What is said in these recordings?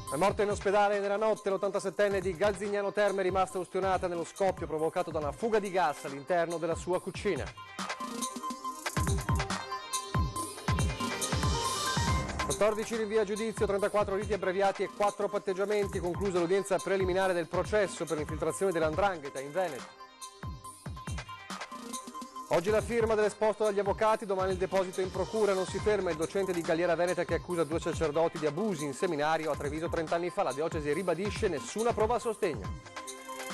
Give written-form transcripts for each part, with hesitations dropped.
È morta in ospedale nella notte l'87enne di Galzignano Terme, è rimasta ustionata nello scoppio provocato da una fuga di gas all'interno della sua cucina. 14 rinvii a giudizio, 34 riti abbreviati e 4 patteggiamenti, conclusa l'udienza preliminare del processo per l'infiltrazione dell''ndrangheta in Veneto. Oggi la firma dell'esposto dagli avvocati, domani il deposito in procura. Non si ferma il docente di Galliera Veneta che accusa 2 sacerdoti di abusi in seminario a Treviso 30 anni fa. La diocesi ribadisce nessuna prova a sostegno.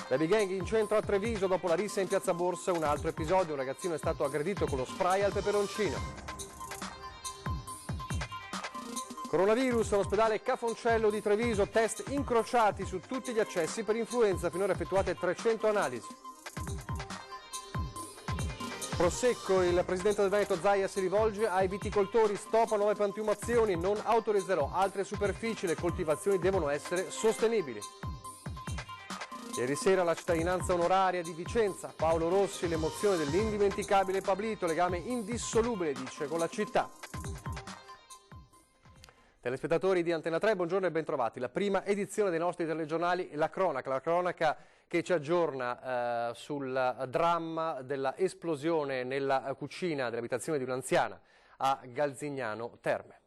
Baby gang in centro a Treviso dopo la rissa in piazza Borsa. Un altro episodio, un ragazzino è stato aggredito con lo spray al peperoncino. Coronavirus all'ospedale Cafoncello di Treviso, test incrociati su tutti gli accessi per influenza, finora effettuate 300 analisi. Prosecco, il presidente del Veneto Zaia si rivolge ai viticoltori, stop a nuove piantumazioni, non autorizzerò altre superfici, le coltivazioni devono essere sostenibili. Ieri sera la cittadinanza onoraria di Vicenza, Paolo Rossi, l'emozione dell'indimenticabile Pablito, legame indissolubile, dice, con la città. Telespettatori di Antena 3, buongiorno e bentrovati. La prima edizione dei nostri telegiornali, la cronaca che ci aggiorna sul dramma della esplosione nella cucina dell'abitazione di un'anziana a Galzignano Terme.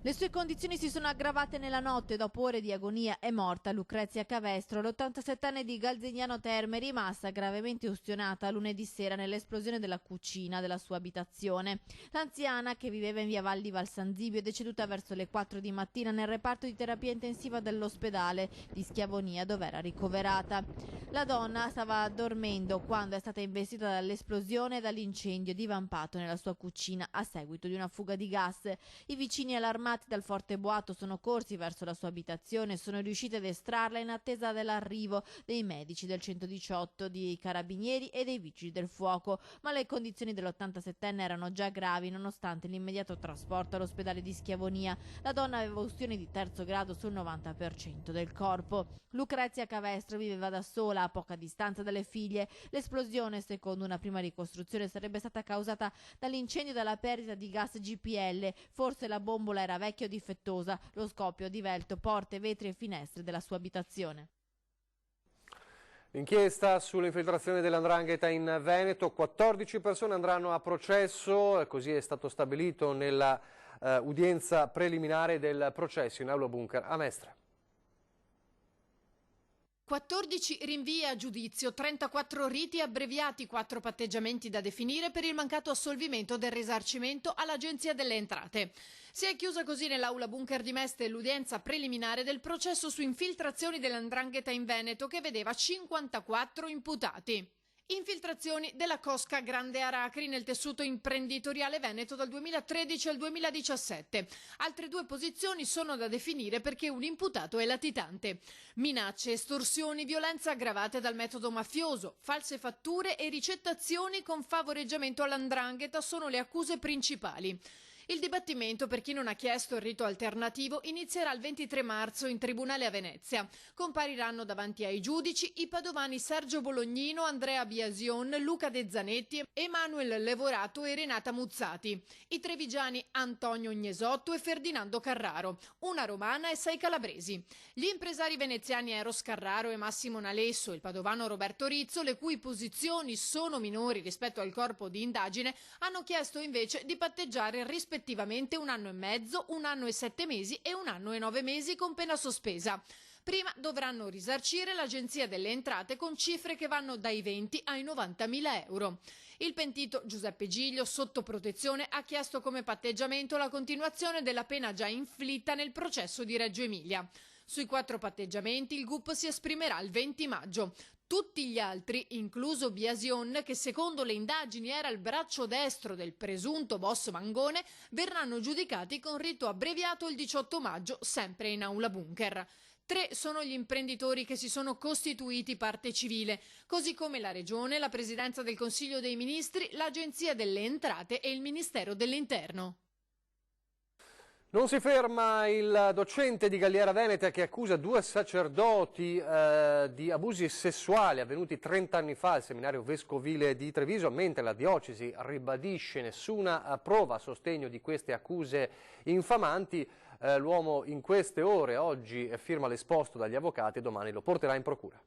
Le sue condizioni si sono aggravate nella notte. Dopo ore di agonia è morta Lucrezia Cavestro, l'87enne di Galzignano Terme, rimasta gravemente ustionata lunedì sera nell'esplosione della cucina della sua abitazione. L'anziana, che viveva in via Valli Val San Zibio, è deceduta verso le 4 di mattina nel reparto di terapia intensiva dell'ospedale di Schiavonia, dove era ricoverata. La donna stava dormendo quando è stata investita dall'esplosione e dall'incendio divampato nella sua cucina a seguito di una fuga di gas. I vicini allarmati dal forte boato sono corsi verso la sua abitazione e sono riusciti ad estrarla in attesa dell'arrivo dei medici del 118, dei carabinieri e dei vigili del fuoco, ma le condizioni dell'87enne erano già gravi nonostante l'immediato trasporto all'ospedale di Schiavonia. La donna aveva ustioni di 3° grado sul 90% del corpo. Lucrezia Cavestro viveva da sola a poca distanza dalle figlie. L'esplosione, secondo una prima ricostruzione, sarebbe stata causata dall'incendio e dalla perdita di gas GPL. Forse la bombola era vecchia o difettosa. Lo scoppio ha divelto porte, vetri e finestre della sua abitazione. L'inchiesta sull'infiltrazione dell''ndrangheta in Veneto, 14 persone andranno a processo, così è stato stabilito nella udienza preliminare del processo in aula bunker a Mestre. 14 rinvii a giudizio, 34 riti abbreviati, 4 patteggiamenti da definire per il mancato assolvimento del risarcimento all'Agenzia delle Entrate. Si è chiusa così nell'aula bunker di Mestre l'udienza preliminare del processo su infiltrazioni dell''ndrangheta in Veneto, che vedeva 54 imputati. Infiltrazioni della cosca Grande Aracri nel tessuto imprenditoriale veneto dal 2013 al 2017. Altre 2 posizioni sono da definire perché un imputato è latitante. Minacce, estorsioni, violenza aggravate dal metodo mafioso, false fatture e ricettazioni con favoreggiamento all''ndrangheta sono le accuse principali. Il dibattimento, per chi non ha chiesto il rito alternativo, inizierà il 23 marzo in tribunale a Venezia. Compariranno davanti ai giudici i padovani Sergio Bolognino, Andrea Biasion, Luca De Zanetti, Emanuel Levorato e Renata Muzzati. I trevigiani Antonio Gnesotto e Ferdinando Carraro, una romana e 6 calabresi. Gli impresari veneziani Eros Carraro e Massimo Nalesso, il padovano Roberto Rizzo, le cui posizioni sono minori rispetto al corpo di indagine, hanno chiesto invece di patteggiare rispettivamente 1 anno e mezzo, 1 anno e 7 mesi e 1 anno e 9 mesi con pena sospesa. Prima dovranno risarcire l'Agenzia delle Entrate con cifre che vanno dai 20 ai 90.000 euro. Il pentito Giuseppe Giglio, sotto protezione, ha chiesto come patteggiamento la continuazione della pena già inflitta nel processo di Reggio Emilia. Sui 4 patteggiamenti il GUP si esprimerà il 20 maggio. Tutti gli altri, incluso Biasion, che secondo le indagini era il braccio destro del presunto boss Mangone, verranno giudicati con rito abbreviato il 18 maggio, sempre in aula bunker. 3 sono gli imprenditori che si sono costituiti parte civile, così come la Regione, la Presidenza del Consiglio dei Ministri, l'Agenzia delle Entrate e il Ministero dell'Interno. Non si ferma il docente di Galliera Veneta che accusa 2 sacerdoti di abusi sessuali avvenuti 30 anni fa al seminario vescovile di Treviso, mentre la diocesi ribadisce nessuna prova a sostegno di queste accuse infamanti. L'uomo in queste ore oggi firma l'esposto dagli avvocati e domani lo porterà in procura.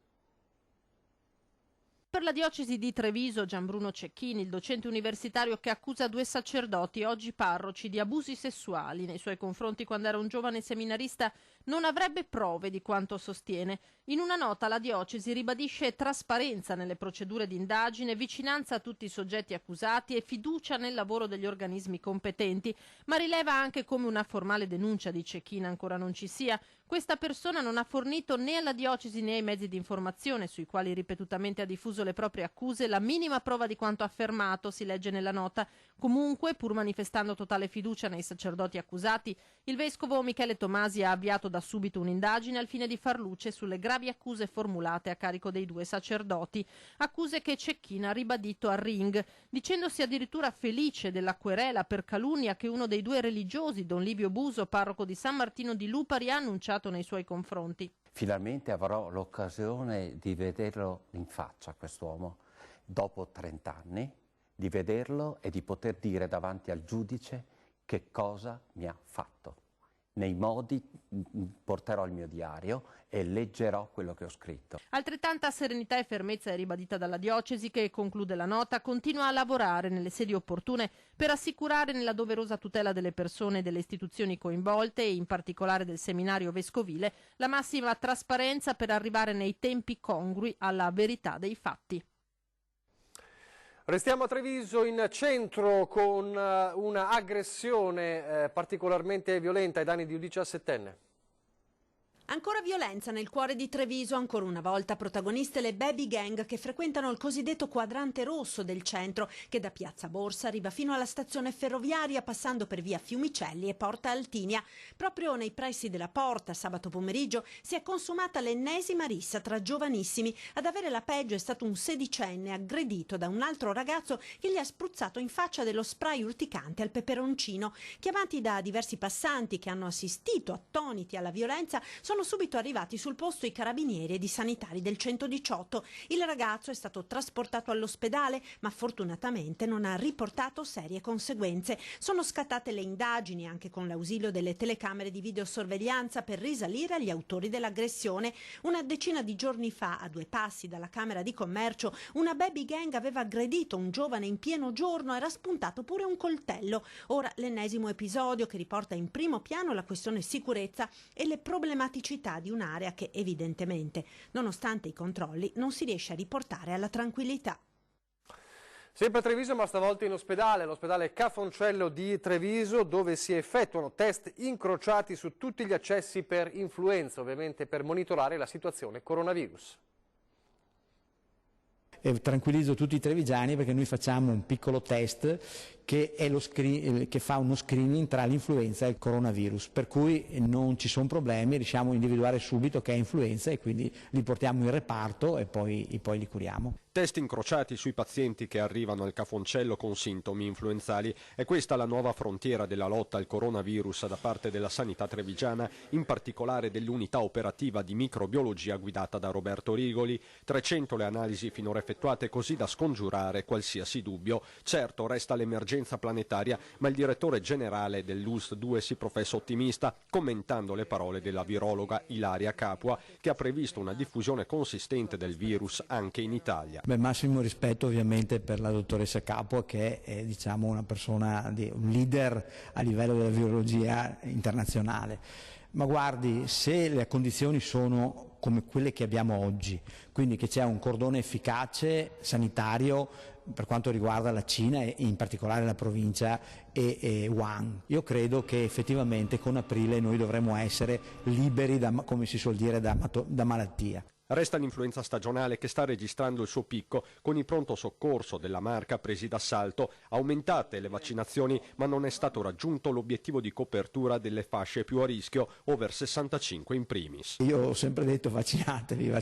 Per la diocesi di Treviso, Gianbruno Cecchini, il docente universitario che accusa 2 sacerdoti, oggi parroci, di abusi sessuali nei suoi confronti quando era un giovane seminarista, non avrebbe prove di quanto sostiene. In una nota la diocesi ribadisce trasparenza nelle procedure di indagine, vicinanza a tutti i soggetti accusati e fiducia nel lavoro degli organismi competenti, ma rileva anche come una formale denuncia di Cecchini ancora non ci sia. Questa persona non ha fornito né alla diocesi né ai mezzi di informazione sui quali ripetutamente ha diffuso le proprie accuse la minima prova di quanto affermato, si legge nella nota. Comunque, pur manifestando totale fiducia nei sacerdoti accusati, il vescovo Michele Tomasi ha avviato da subito un'indagine al fine di far luce sulle gravi accuse formulate a carico dei 2 sacerdoti, accuse che Cecchini ha ribadito a Ring, dicendosi addirittura felice della querela per calunnia che uno dei 2 religiosi, Don Livio Buso, parroco di San Martino di Lupari, ha annunciato nei suoi confronti. Finalmente avrò l'occasione di vederlo in faccia, quest'uomo, dopo 30 anni, di vederlo e di poter dire davanti al giudice che cosa mi ha fatto. Nei modi porterò il mio diario e leggerò quello che ho scritto. Altrettanta serenità e fermezza è ribadita dalla diocesi che, conclude la nota, continua a lavorare nelle sedi opportune per assicurare nella doverosa tutela delle persone e delle istituzioni coinvolte e in particolare del seminario vescovile la massima trasparenza per arrivare nei tempi congrui alla verità dei fatti. Restiamo a Treviso in centro con una aggressione particolarmente violenta ai danni di un 17enne. Ancora violenza nel cuore di Treviso, ancora una volta protagoniste le baby gang che frequentano il cosiddetto quadrante rosso del centro, che da Piazza Borsa arriva fino alla stazione ferroviaria passando per via Fiumicelli e Porta Altinia. Proprio nei pressi della porta, sabato pomeriggio, si è consumata l'ennesima rissa tra giovanissimi. Ad avere la peggio è stato un 16enne aggredito da un altro ragazzo che gli ha spruzzato in faccia dello spray urticante al peperoncino. Chiamati da diversi passanti che hanno assistito attoniti alla violenza, sono subito arrivati sul posto i carabinieri ed i sanitari del 118. Il ragazzo è stato trasportato all'ospedale, ma fortunatamente non ha riportato serie conseguenze. Sono scattate le indagini anche con l'ausilio delle telecamere di videosorveglianza per risalire agli autori dell'aggressione. Una decina di giorni fa, a 2 passi dalla Camera di Commercio, una baby gang aveva aggredito un giovane in pieno giorno, era spuntato pure un coltello. Ora l'ennesimo episodio che riporta in primo piano la questione sicurezza e le problematiche di un'area che evidentemente, nonostante i controlli, non si riesce a riportare alla tranquillità. Sempre a Treviso, ma stavolta in ospedale, l'ospedale Cafoncello di Treviso, dove si effettuano test incrociati su tutti gli accessi per influenza, ovviamente per monitorare la situazione coronavirus. E tranquillizzo tutti i trevigiani perché noi facciamo un piccolo test che fa uno screening tra l'influenza e il coronavirus, per cui non ci sono problemi, riusciamo a individuare subito che è influenza e quindi li portiamo in reparto e poi li curiamo. Test incrociati sui pazienti che arrivano al Cafoncello con sintomi influenzali. È questa la nuova frontiera della lotta al coronavirus da parte della sanità trevigiana, in particolare dell'unità operativa di microbiologia guidata da Roberto Rigoli. 300 le analisi finora effettuate, così da scongiurare qualsiasi dubbio. Certo, resta l'emergenza planetaria, ma il direttore generale dell'UST 2 si professa ottimista, commentando le parole della virologa Ilaria Capua, che ha previsto una diffusione consistente del virus anche in Italia. Massimo rispetto ovviamente per la dottoressa Capua, che è una persona, un leader a livello della virologia internazionale. Ma guardi, se le condizioni sono come quelle che abbiamo oggi, quindi che c'è un cordone efficace sanitario per quanto riguarda la Cina e in particolare la provincia e Wuhan, io credo che effettivamente con aprile noi dovremmo essere liberi, come si suol dire, da malattia. Resta l'influenza stagionale che sta registrando il suo picco con il pronto soccorso della Marca presi d'assalto, aumentate le vaccinazioni ma non è stato raggiunto l'obiettivo di copertura delle fasce più a rischio, over 65 in primis. Io ho sempre detto vaccinatevi,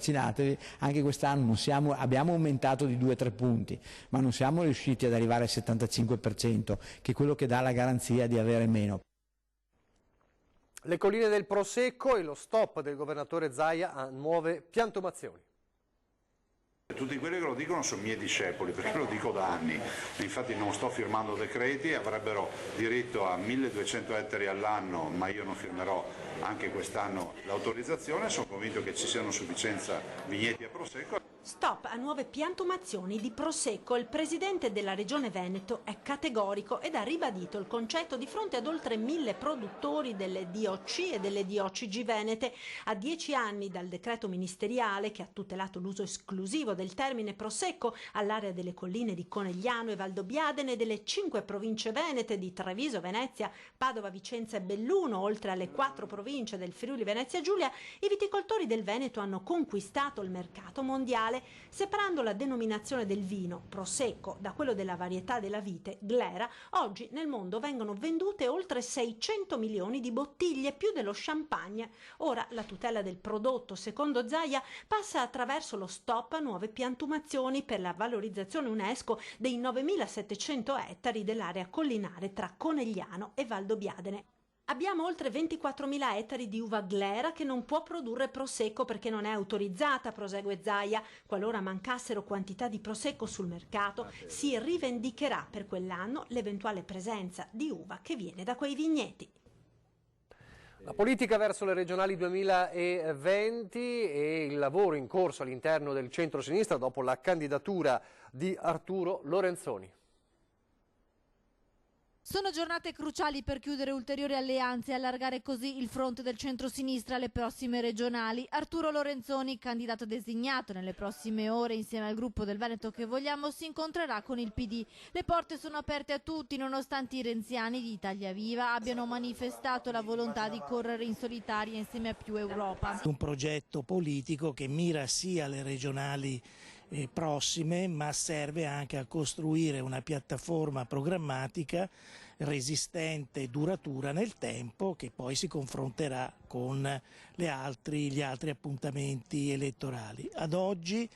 anche quest'anno abbiamo aumentato di 2-3 punti, ma non siamo riusciti ad arrivare al 75%, che è quello che dà la garanzia di avere meno. Le colline del Prosecco e lo stop del governatore Zaia a nuove piantumazioni. Tutti quelli che lo dicono sono miei discepoli, perché lo dico da anni, infatti non sto firmando decreti, avrebbero diritto a 1200 ettari all'anno, ma io non firmerò anche quest'anno l'autorizzazione, sono convinto che ci siano sufficienza vigneti a Prosecco. Stop a nuove piantumazioni di Prosecco. Il presidente della regione Veneto è categorico ed ha ribadito il concetto di fronte ad oltre 1000 produttori delle DOC e delle DOCG venete. A 10 anni dal decreto ministeriale che ha tutelato l'uso esclusivo del termine Prosecco all'area delle colline di Conegliano e Valdobbiadene e delle 5 province venete di Treviso, Venezia, Padova, Vicenza e Belluno, oltre alle 4 province del Friuli Venezia Giulia, i viticoltori del Veneto hanno conquistato il mercato mondiale, separando la denominazione del vino Prosecco da quello della varietà della vite Glera. Oggi nel mondo vengono vendute oltre 600 milioni di bottiglie, più dello champagne. Ora la tutela del prodotto, secondo Zaia, passa attraverso lo stop a nuove piantumazioni per la valorizzazione UNESCO dei 9.700 ettari dell'area collinare tra Conegliano e Valdobbiadene. Abbiamo oltre 24.000 ettari di uva Glera che non può produrre Prosecco perché non è autorizzata, prosegue Zaia. Qualora mancassero quantità di Prosecco sul mercato, si rivendicherà per quell'anno l'eventuale presenza di uva che viene da quei vigneti. La politica verso le regionali 2020 e il lavoro in corso all'interno del centro-sinistra dopo la candidatura di Arturo Lorenzoni. Sono giornate cruciali per chiudere ulteriori alleanze e allargare così il fronte del centro-sinistra alle prossime regionali. Arturo Lorenzoni, candidato designato nelle prossime ore insieme al gruppo del Veneto che vogliamo, si incontrerà con il PD. Le porte sono aperte a tutti, nonostante i renziani di Italia Viva abbiano manifestato la volontà di correre in solitaria insieme a Più Europa. Un progetto politico che mira sia alle regionali prossime, ma serve anche a costruire una piattaforma programmatica resistente e duratura nel tempo, che poi si confronterà con gli altri appuntamenti elettorali. Ad oggi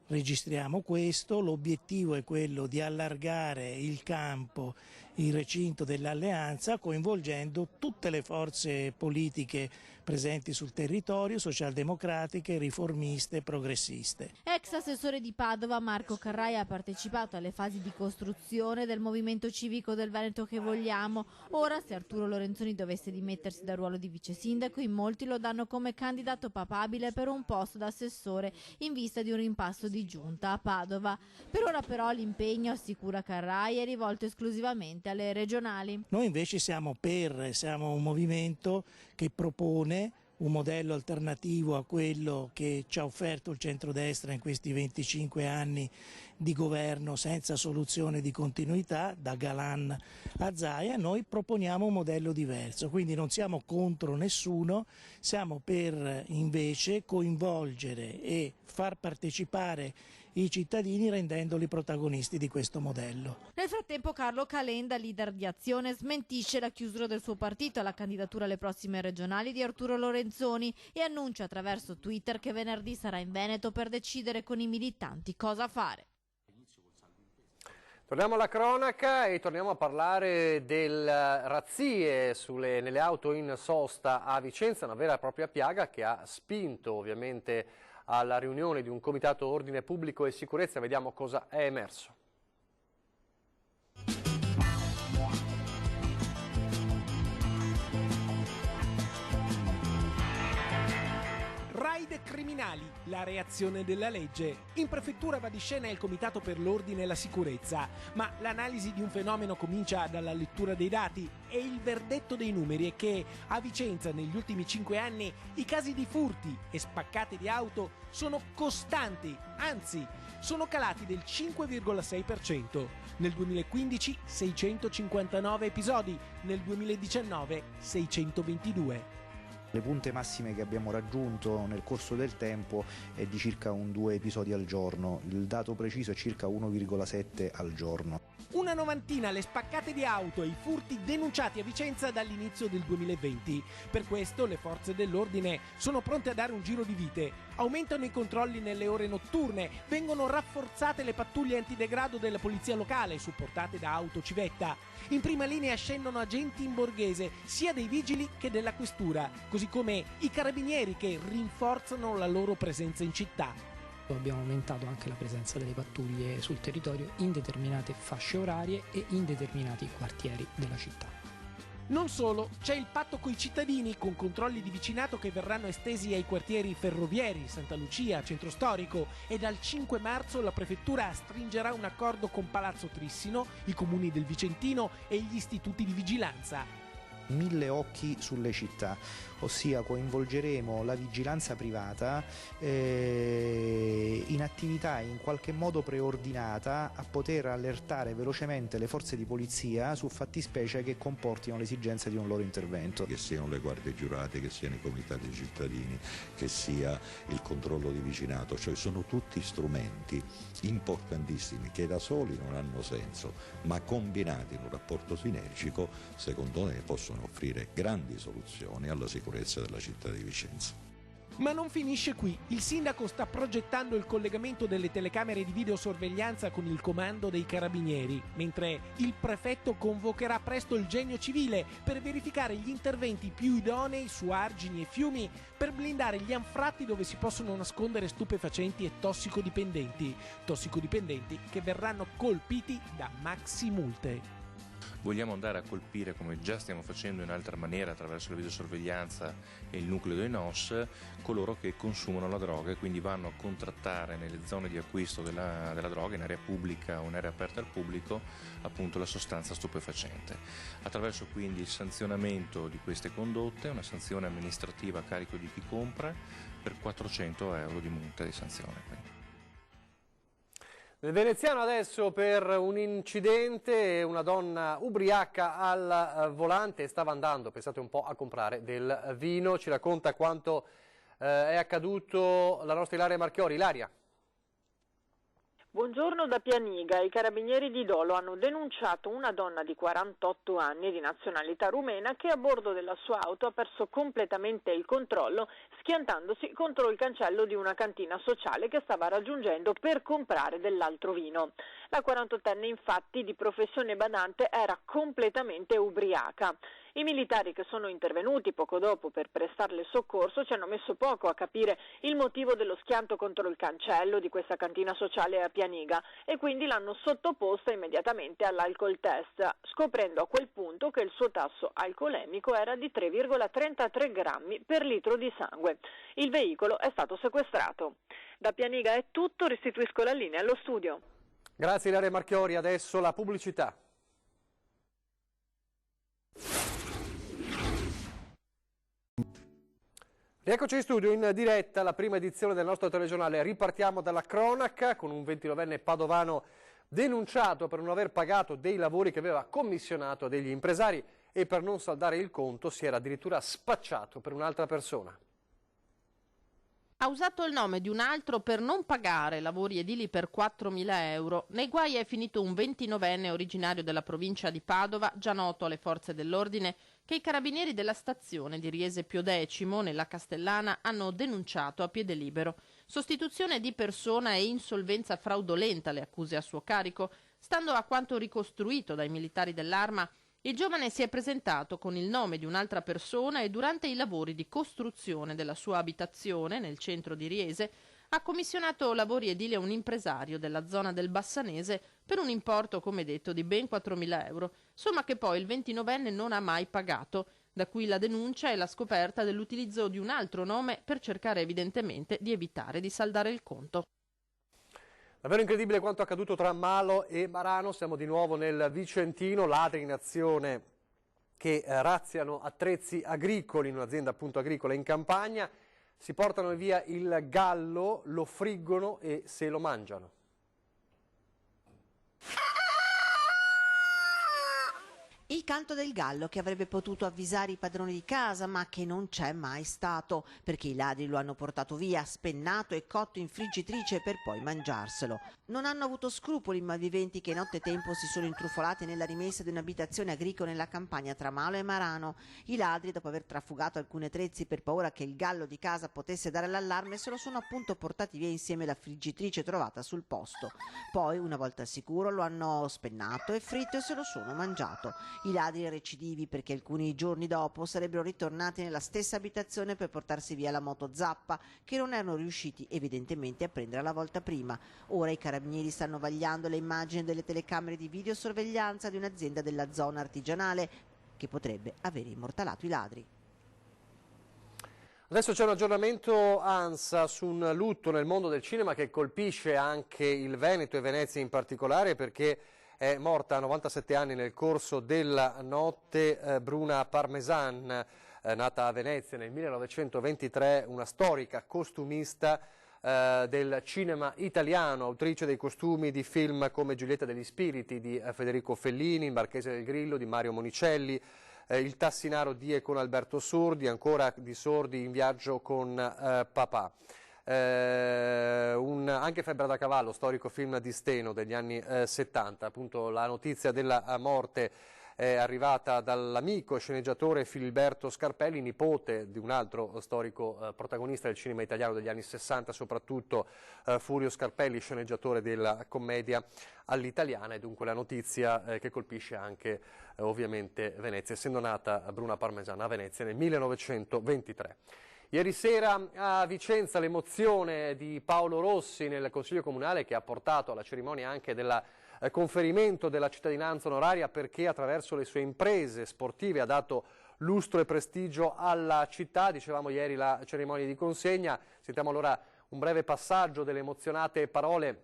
registriamo questo, l'obiettivo è quello di allargare il campo, il recinto dell'alleanza, coinvolgendo tutte le forze politiche presenti sul territorio, socialdemocratiche, riformiste e progressiste. Ex assessore di Padova, Marco Carrai ha partecipato alle fasi di costruzione del movimento civico del Veneto che vogliamo. Ora, se Arturo Lorenzoni dovesse dimettersi dal ruolo di vice sindaco, in molti lo danno come candidato papabile per un posto da assessore in vista di un rimpasso di giunta a Padova. Per ora però l'impegno, assicura Carrai, è rivolto esclusivamente alle regionali. Noi invece siamo un movimento che propone un modello alternativo a quello che ci ha offerto il centrodestra in questi 25 anni di governo senza soluzione di continuità, da Galan a Zaia. Noi proponiamo un modello diverso, quindi non siamo contro nessuno, siamo per invece coinvolgere e far partecipare i cittadini rendendoli protagonisti di questo modello. Nel frattempo Carlo Calenda, leader di Azione, smentisce la chiusura del suo partito alla candidatura alle prossime regionali di Arturo Lorenzoni e annuncia attraverso Twitter che venerdì sarà in Veneto per decidere con i militanti cosa fare. Torniamo alla cronaca e torniamo a parlare delle razzie nelle auto in sosta a Vicenza, una vera e propria piaga che ha spinto ovviamente alla riunione di un comitato ordine pubblico e sicurezza. Vediamo cosa è emerso. Raid criminali, la reazione della legge. In prefettura va di scena il Comitato per l'Ordine e la Sicurezza, ma l'analisi di un fenomeno comincia dalla lettura dei dati e il verdetto dei numeri è che a Vicenza negli ultimi 5 anni i casi di furti e spaccate di auto sono costanti, anzi sono calati del 5,6%. Nel 2015 659 episodi, nel 2019 622. Le punte massime che abbiamo raggiunto nel corso del tempo è di circa 2 episodi al giorno, il dato preciso è circa 1,7 al giorno. Una una novantina le spaccate di auto e i furti denunciati a Vicenza dall'inizio del 2020. Per questo le forze dell'ordine sono pronte a dare un giro di vite. Aumentano i controlli nelle ore notturne, vengono rafforzate le pattuglie antidegrado della polizia locale, supportate da auto civetta. In prima linea scendono agenti in borghese, sia dei vigili che della questura, così come i carabinieri che rinforzano la loro presenza in città. Abbiamo aumentato anche la presenza delle pattuglie sul territorio in determinate fasce orarie e in determinati quartieri della città. Non solo, c'è il patto coi cittadini con controlli di vicinato che verranno estesi ai quartieri ferrovieri, Santa Lucia, Centro Storico, e dal 5 marzo la prefettura stringerà un accordo con Palazzo Trissino, i comuni del Vicentino e gli istituti di vigilanza. 1000 occhi sulle città, ossia coinvolgeremo la vigilanza privata in attività in qualche modo preordinata a poter allertare velocemente le forze di polizia su fattispecie che comportino l'esigenza di un loro intervento. Che siano le guardie giurate, che siano i comitati cittadini, che sia il controllo di vicinato, cioè sono tutti strumenti importantissimi che da soli non hanno senso, ma combinati in un rapporto sinergico secondo me possono offrire grandi soluzioni alla sicurezza della città di Vicenza. Ma non finisce qui. Il sindaco sta progettando il collegamento delle telecamere di videosorveglianza con il comando dei carabinieri, mentre il prefetto convocherà presto il genio civile per verificare gli interventi più idonei su argini e fiumi per blindare gli anfratti dove si possono nascondere stupefacenti e tossicodipendenti che verranno colpiti da maxi multe. Vogliamo andare a colpire, come già stiamo facendo in altra maniera attraverso la videosorveglianza e il nucleo dei NOS, coloro che consumano la droga e quindi vanno a contrattare nelle zone di acquisto della droga, in area pubblica o in area aperta al pubblico, appunto la sostanza stupefacente. Attraverso quindi il sanzionamento di queste condotte, una sanzione amministrativa a carico di chi compra per 400 euro di multa di sanzione. Nel veneziano adesso per un incidente, una donna ubriaca al volante stava andando, pensate un po', a comprare del vino. Ci racconta quanto è accaduto la nostra Ilaria Marchiori. Ilaria. Buongiorno da Pianiga. I carabinieri di Dolo hanno denunciato una donna di 48 anni di nazionalità rumena che a bordo della sua auto ha perso completamente il controllo schiantandosi contro il cancello di una cantina sociale che stava raggiungendo per comprare dell'altro vino. La 48enne infatti di professione badante era completamente ubriaca. I militari che sono intervenuti poco dopo per prestarle soccorso ci hanno messo poco a capire il motivo dello schianto contro il cancello di questa cantina sociale a Pianiga e quindi l'hanno sottoposta immediatamente all'alcol test, scoprendo a quel punto che il suo tasso alcolemico era di 3,33 grammi per litro di sangue. Il veicolo è stato sequestrato. Da Pianiga è tutto, restituisco la linea allo studio. Grazie Ilaria Marchiori, adesso la pubblicità. Rieccoci in studio in diretta, la prima edizione del nostro telegiornale. Ripartiamo dalla cronaca con un 29enne padovano denunciato per non aver pagato dei lavori che aveva commissionato a degli impresari e per non saldare il conto si era addirittura spacciato per un'altra persona. Ha usato il nome di un altro per non pagare lavori edili per 4.000 euro. Nei guai è finito un 29enne originario della provincia di Padova, già noto alle forze dell'ordine, che i carabinieri della stazione di Riese Pio X, nella Castellana, hanno denunciato a piede libero. Sostituzione di persona e insolvenza fraudolenta le accuse a suo carico. Stando a quanto ricostruito dai militari dell'Arma, il giovane si è presentato con il nome di un'altra persona e durante i lavori di costruzione della sua abitazione nel centro di Riese ha commissionato lavori edili a un impresario della zona del Bassanese per un importo, come detto, di ben 4.000 euro, somma che poi il 29enne non ha mai pagato, da cui la denuncia e la scoperta dell'utilizzo di un altro nome per cercare evidentemente di evitare di saldare il conto. Davvero incredibile quanto accaduto tra Malo e Marano, siamo di nuovo nel Vicentino, ladri in azione che razziano attrezzi agricoli in un'azienda appunto agricola in campagna, si portano via il gallo, lo friggono e se lo mangiano. Il canto del gallo che avrebbe potuto avvisare i padroni di casa, ma che non c'è mai stato, perché i ladri lo hanno portato via, spennato e cotto in friggitrice per poi mangiarselo. Non hanno avuto scrupoli i malviventi che nottetempo si sono intrufolati nella rimessa di un'abitazione agricola nella campagna tra Malo e Marano. I ladri, dopo aver trafugato alcuni attrezzi per paura che il gallo di casa potesse dare l'allarme, se lo sono appunto portati via insieme alla friggitrice trovata sul posto. Poi, una volta al sicuro, lo hanno spennato e fritto e se lo sono mangiato. I ladri recidivi perché alcuni giorni dopo sarebbero ritornati nella stessa abitazione per portarsi via la moto zappa che non erano riusciti evidentemente a prendere la volta prima. Ora i carabinieri stanno vagliando le immagini delle telecamere di videosorveglianza di un'azienda della zona artigianale che potrebbe aver immortalato i ladri. Adesso c'è un aggiornamento ANSA su un lutto nel mondo del cinema che colpisce anche il Veneto e Venezia in particolare, perché è morta a 97 anni nel corso della notte Bruna Parmesan, nata a Venezia nel 1923, una storica costumista del cinema italiano, autrice dei costumi di film come Giulietta degli Spiriti di Federico Fellini, Il Marchese del Grillo di Mario Monicelli, Il Tassinaro di e con Alberto Sordi, ancora di Sordi In viaggio con papà. Anche Febbre da cavallo, storico film di Steno degli anni 70, appunto la notizia della morte è arrivata dall'amico sceneggiatore Filiberto Scarpelli, nipote di un altro storico protagonista del cinema italiano degli anni 60, soprattutto Furio Scarpelli, sceneggiatore della commedia all'italiana, e dunque la notizia che colpisce anche ovviamente Venezia, essendo nata Bruna Parmesan a Venezia nel 1923. Ieri sera a Vicenza l'emozione di Paolo Rossi nel Consiglio Comunale, che ha portato alla cerimonia anche del conferimento della cittadinanza onoraria, perché attraverso le sue imprese sportive ha dato lustro e prestigio alla città. Dicevamo ieri la cerimonia di consegna, sentiamo allora un breve passaggio delle emozionate parole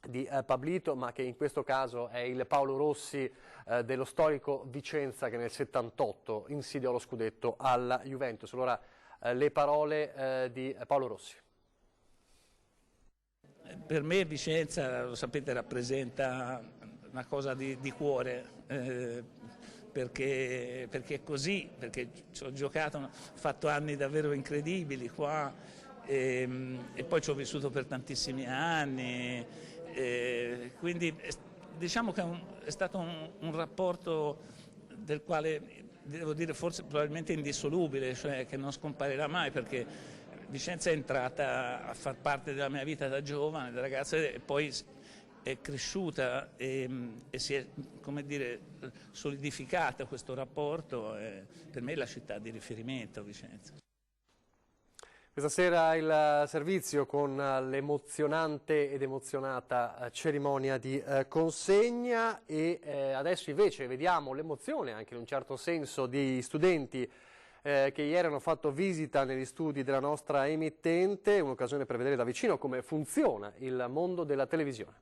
di Pablito, ma che in questo caso è il Paolo Rossi dello storico Vicenza che nel 78 insidiò lo scudetto alla Juventus. Allora le parole di Paolo Rossi. Per me Vicenza, lo sapete, rappresenta una cosa di cuore, perché è così, perché ci ho giocato, ho fatto anni davvero incredibili qua e poi ci ho vissuto per tantissimi anni, quindi diciamo che è stato un rapporto del quale devo dire forse probabilmente indissolubile, cioè che non scomparirà mai, perché Vicenza è entrata a far parte della mia vita da giovane, da ragazza, e poi è cresciuta e si è, come dire, solidificata questo rapporto. Per me è la città di riferimento, Vicenza. Questa sera il servizio con l'emozionante ed emozionata cerimonia di consegna, e adesso invece vediamo l'emozione anche in un certo senso di studenti che ieri hanno fatto visita negli studi della nostra emittente, un'occasione per vedere da vicino come funziona il mondo della televisione.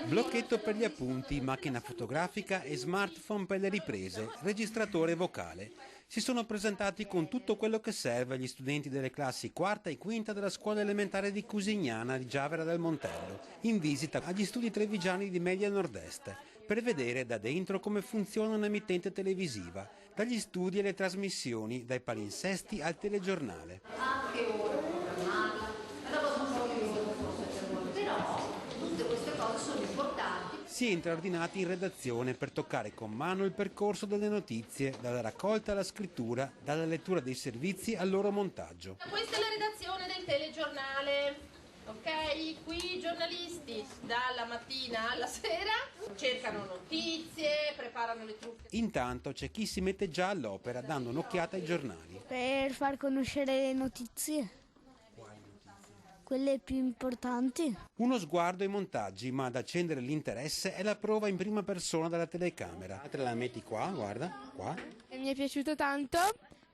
Blocchetto per gli appunti, macchina fotografica e smartphone per le riprese, registratore vocale. Si sono presentati con tutto quello che serve agli studenti delle classi quarta e quinta della scuola elementare di Cusignana di Giavera del Montello, in visita agli studi trevigiani di Media Nord-Est, per vedere da dentro come funziona un'emittente televisiva, dagli studi alle trasmissioni, dai palinsesti al telegiornale. Anche ora programmarla, è una cosa un po' più, però tutte queste cose sono importanti. Si entra ordinati in redazione per toccare con mano il percorso delle notizie, dalla raccolta alla scrittura, dalla lettura dei servizi al loro montaggio. Questa è la redazione del telegiornale, ok? Qui i giornalisti dalla mattina alla sera cercano notizie, preparano le truppe. Intanto c'è chi si mette già all'opera dando un'occhiata ai giornali. Per far conoscere le notizie. Quelle più importanti. Uno sguardo ai montaggi, ma ad accendere l'interesse è la prova in prima persona dalla telecamera. Te la metti qua, guarda, qua. Mi è piaciuto tanto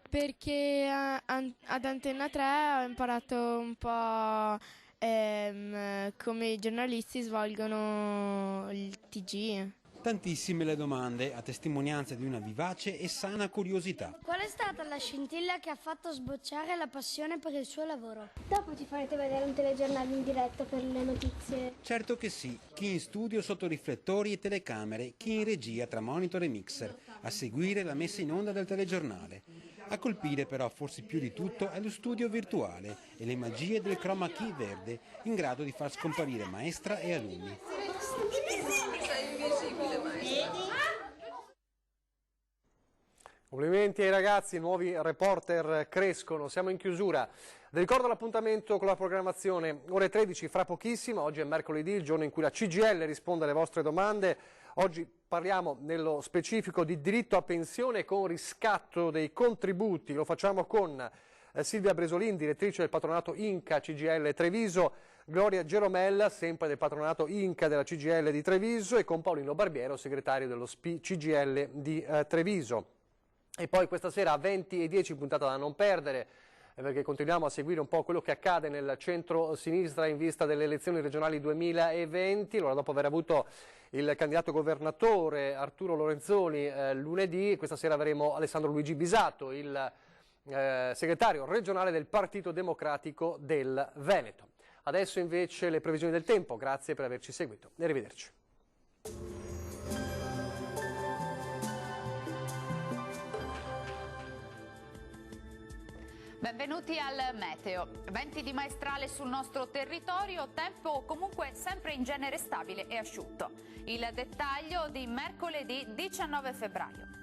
perché ad Antenna 3 ho imparato un po' come i giornalisti svolgono il TG. Tantissime le domande, a testimonianza di una vivace e sana curiosità. Qual è stata la scintilla che ha fatto sbocciare la passione per il suo lavoro? Dopo ci farete vedere un telegiornale in diretta per le notizie. Certo che sì, chi in studio sotto riflettori e telecamere, chi in regia tra monitor e mixer, a seguire la messa in onda del telegiornale. A colpire però forse più di tutto è lo studio virtuale e le magie del chroma key verde, in grado di far scomparire maestra e alunni. Complimenti ai ragazzi, nuovi reporter crescono, siamo in chiusura. Vi ricordo l'appuntamento con la programmazione, ore 13 fra pochissimo, oggi è mercoledì, il giorno in cui la CGIL risponde alle vostre domande. Oggi parliamo nello specifico di diritto a pensione con riscatto dei contributi, lo facciamo con Silvia Bresolin, direttrice del patronato Inca CGIL Treviso, Gloria Geromella, sempre del patronato Inca della CGIL di Treviso, e con Paolino Barbiero, segretario dello SPI CGIL di Treviso. E poi questa sera a 20:10, puntata da non perdere, perché continuiamo a seguire un po' quello che accade nel centro-sinistra in vista delle elezioni regionali 2020. Allora, dopo aver avuto il candidato governatore Arturo Lorenzoni lunedì, questa sera avremo Alessandro Luigi Bisato, il segretario regionale del Partito Democratico del Veneto. Adesso invece le previsioni del tempo. Grazie per averci seguito e arrivederci. Benvenuti al meteo. Venti di maestrale sul nostro territorio, tempo comunque sempre in genere stabile e asciutto. Il dettaglio di mercoledì 19 febbraio.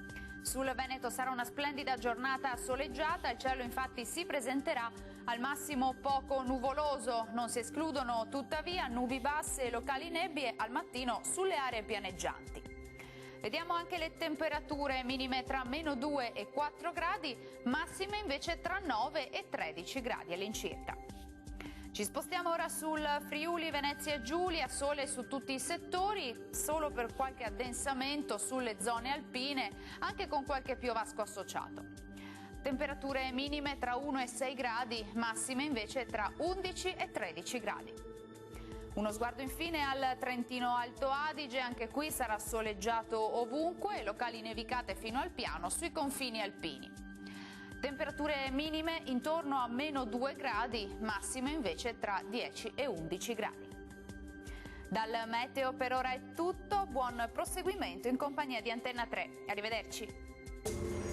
Sul Veneto sarà una splendida giornata soleggiata, il cielo infatti si presenterà al massimo poco nuvoloso, non si escludono tuttavia nubi basse e locali nebbie al mattino sulle aree pianeggianti. Vediamo anche le temperature minime tra -2 e 4 gradi, massime invece tra 9 e 13 gradi all'incirca. Ci spostiamo ora sul Friuli, Venezia e Giulia, sole su tutti i settori, solo per qualche addensamento sulle zone alpine, anche con qualche piovasco associato. Temperature minime tra 1 e 6 gradi, massime invece tra 11 e 13 gradi. Uno sguardo infine al Trentino Alto Adige, anche qui sarà soleggiato ovunque, locali nevicate fino al piano sui confini alpini. Temperature minime intorno a -2 gradi, massime invece tra 10 e 11 gradi. Dal meteo per ora è tutto, buon proseguimento in compagnia di Antenna 3. Arrivederci.